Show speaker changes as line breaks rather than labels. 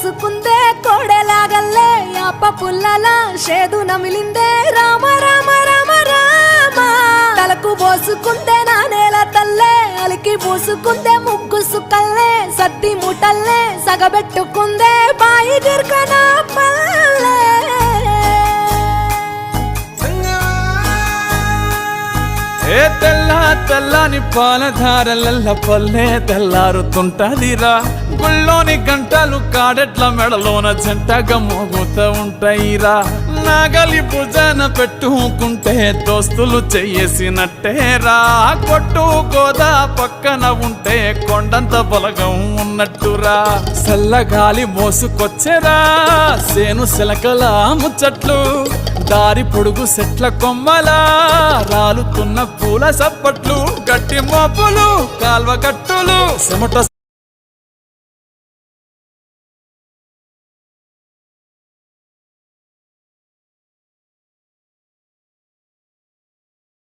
పోసుకుందే కోడెలాగల్లే యాప పుల్లలా షేదు నమిలిందే రామ రామ రామ రామ తలకు పోసుకుందే నా నేల తల్లే అలికి పూసుకుందే ముగ్గు సుక్కల్లే సద్ది ముటల్లే సగబెట్టుకుందే బాయి గిర్కన పల్లె
ఏ తెల్ల తెల్లని పాలధారలల్ల పల్లె తెల్లారుతుంటదిరా గుళ్ళోని గంటలు కాడెట్ల మెడలోన జంటగా మోగుతూ ఉంటాయిరా నాగలి భుజాన పెట్టుకుంటే దోస్తులు చెయ్యేసినట్టేరా కొట్టు గోదా పక్కన ఉంటే కొండంత బలగం ఉన్నట్టురా చల్లగాలి మోసుకొచ్చెరా సేను శిలకల ముచ్చట్లు దారి పొడుగు సెట్ల కొమ్మలా రాలుతున్న పూల సప్పట్లు గట్టి మోపులు కాల్వ కట్టులు చెమట